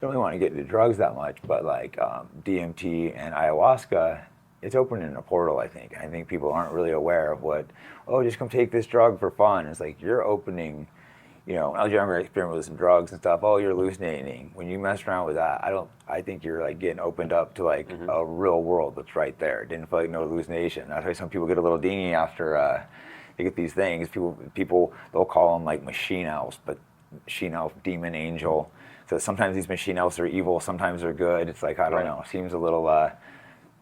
don't really want to get into drugs that much, but like DMT and ayahuasca, it's opening a portal, I think. I think people aren't really aware of what, oh, just come take this drug for fun. It's like you're opening, when I was younger, I experimented with some drugs and stuff. Oh, you're hallucinating. When you mess around with that, I think you're like getting opened up to like a real world that's right there. It didn't feel like no hallucination. That's why some people get a little dingy after they get these things. People, they'll call them like machine elves, but machine elf, demon, angel. So sometimes these machine elves are evil, sometimes they're good. It's like, I don't know. It seems a little,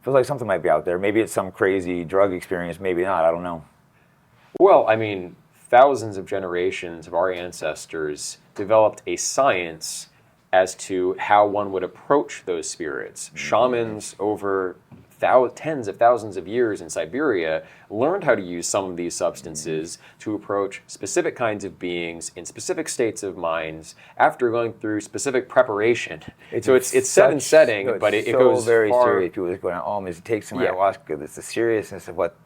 feels like something might be out there. Maybe it's some crazy drug experience, maybe not. I don't know. Well, I mean, thousands of generations of our ancestors developed a science as to how one would approach those spirits. Shamans over tens of thousands of years in Siberia learned how to use some of these substances to approach specific kinds of beings in specific states of minds after going through specific preparation. It's set and setting, but it goes very far. serious. People just going, oh, it takes some ayahuasca. It's the seriousness of what.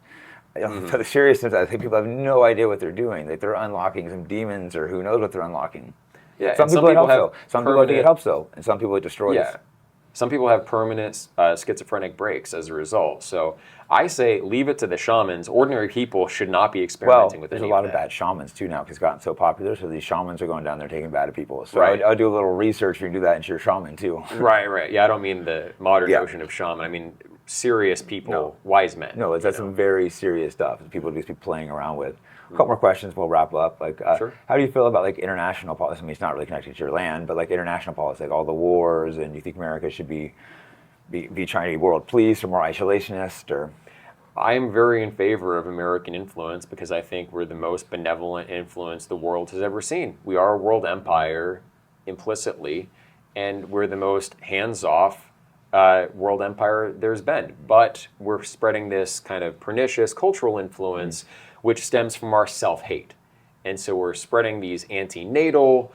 For the seriousness, I think people have no idea what they're doing. Like they're unlocking some demons, or who knows what they're unlocking. Yeah, some people it helps though. Some people think it helps though, and some people it destroys. Yeah. Some people have permanent schizophrenic breaks as a result. So I say leave it to the shamans. Ordinary people should not be experimenting with any of that. There's a lot of bad shamans too now because it's gotten so popular. So these shamans are going down there taking bad at people. So right. I'll do a little research and do that into your shaman too. Right. Yeah, I don't mean the modern notion of shaman. I mean serious people, wise men. No, that's some very serious stuff. People just be playing around with. A couple more questions, we'll wrap up. Sure. How do you feel about like international policy? I mean, it's not really connected to your land, but like international policy, like all the wars, and you think America should be trying to be world police or more isolationist, or? I am very in favor of American influence because I think we're the most benevolent influence the world has ever seen. We are a world empire implicitly, and we're the most hands-off world empire there's been. But we're spreading this kind of pernicious cultural influence which stems from our self-hate. And so we're spreading these anti-natal,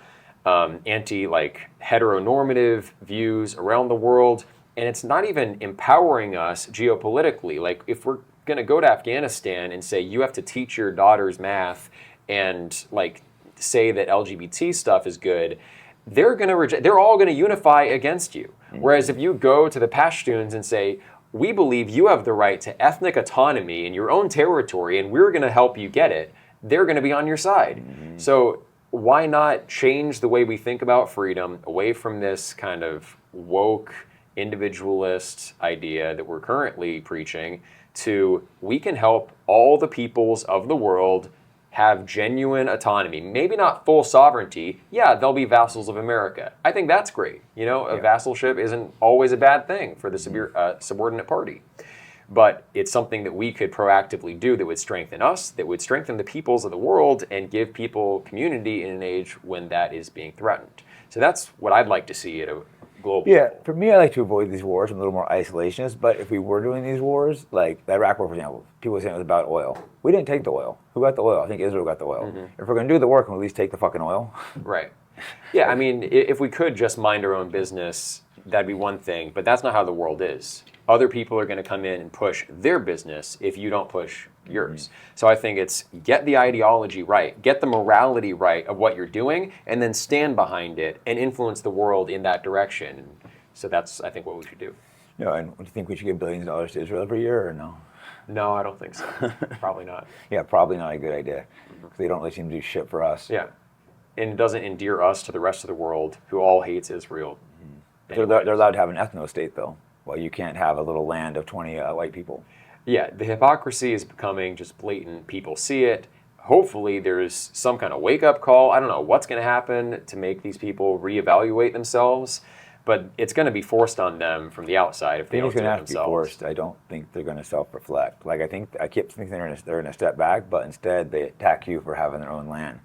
heteronormative views around the world, and it's not even empowering us geopolitically. Like if we're gonna go to Afghanistan and say you have to teach your daughters math and like say that LGBT stuff is good, they're all gonna unify against you. Whereas if you go to the Pashtuns and say, we believe you have the right to ethnic autonomy in your own territory and we're going to help you get it, they're going to be on your side. So why not change the way we think about freedom away from this kind of woke individualist idea that we're currently preaching to we can help all the peoples of the world have genuine autonomy. Maybe not full sovereignty. Yeah, they'll be vassals of America. I think that's great. A vassalship isn't always a bad thing for the subordinate party. But it's something that we could proactively do that would strengthen us, that would strengthen the peoples of the world, and give people community in an age when that is being threatened. So that's what I'd like to see at a global level. For me, I like to avoid these wars. I'm a little more isolationist, but if we were doing these wars, like the Iraq war, for example, people were saying it was about oil. We didn't take the oil. Who got the oil? I think Israel got the oil. If we're going to do the work, we'll at least take the fucking oil. Right. Yeah, I mean, if we could just mind our own business, that'd be one thing, but that's not how the world is. Other people are going to come in and push their business if you don't push yours. So I think it's get the ideology right, get the morality right of what you're doing, and then stand behind it and influence the world in that direction. So that's, I think, what we should do. No, and do you think we should give billions of dollars to Israel every year or no? No, I don't think so. Probably not. Yeah, probably not a good idea. Because they don't really seem to do shit for us. Yeah. And it doesn't endear us to the rest of the world who all hates Israel. They're allowed to have an ethno-state, though. Well, you can't have a little land of 20 white people. Yeah, the hypocrisy is becoming just blatant. People see it. Hopefully there's some kind of wake-up call. I don't know what's going to happen to make these people reevaluate themselves, but it's going to be forced on them from the outside if they don't do it themselves. It's going to have to be forced. I don't think they're going to self-reflect. Like, I keep thinking they're going to step back, but instead they attack you for having their own land.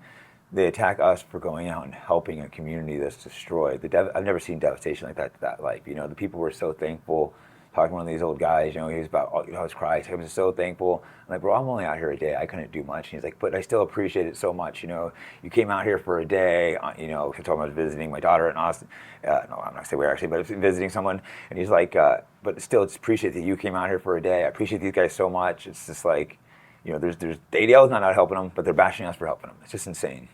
They attack us for going out and helping a community that's destroyed. I've never seen devastation like that life. The people were so thankful. Talking to one of these old guys, he was about, he was crying. He was so thankful. I'm like, bro, I'm only out here a day. I couldn't do much. And he's like, but I still appreciate it so much. You came out here for a day. He told me I was visiting my daughter in Austin. No, I'm not gonna say where actually, but I was visiting someone. And he's like, but still, just appreciate that you came out here for a day. I appreciate these guys so much. It's just like, there's the ADL's not out helping them, but they're bashing us for helping them. It's just insane.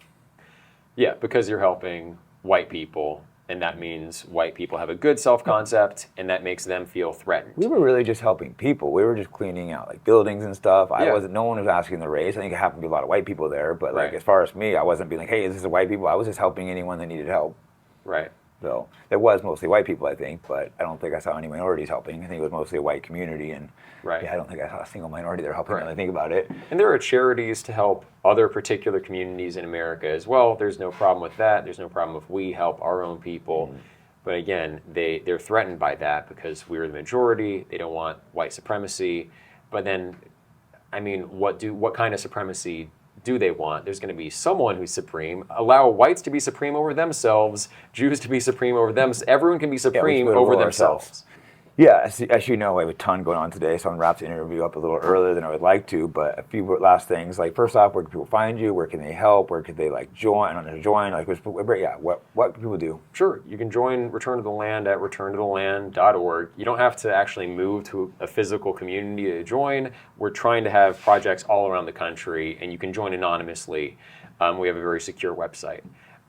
Yeah, because you're helping white people and that means white people have a good self-concept, and that makes them feel threatened. We were really just helping people. We were just cleaning out like buildings and stuff. Yeah. No one was asking the race. I think it happened to be a lot of white people there, but like Right. as far as me, I wasn't being like, hey, is this a white people? I was just helping anyone that needed help. Right. So it was mostly white people, I think, but I don't think I saw any minorities helping. I think it was mostly a white community, and Right. yeah, I don't think I saw a single minority there helping. Right. When I think about it. And there are charities to help other particular communities in America as well. There's no problem with that. There's no problem if we help our own people. But again, they're threatened by that because we're the majority. They don't want white supremacy. But then, I mean, what kind of supremacy do they want? There's going to be someone who's supreme. Allow whites to be supreme over themselves, Jews to be supreme over them. Everyone can be supreme over themselves. Yeah, as you know, I have a ton going on today, so I'm going to wrap the interview up a little earlier than I would like to. But a few last things, like first off, where can people find you? Where can they help? Where could they like join? Like, what can people do? Sure, you can join Return to the Land at returntotheland.org. You don't have to actually move to a physical community to join. We're trying to have projects all around the country, and you can join anonymously. We have a very secure website.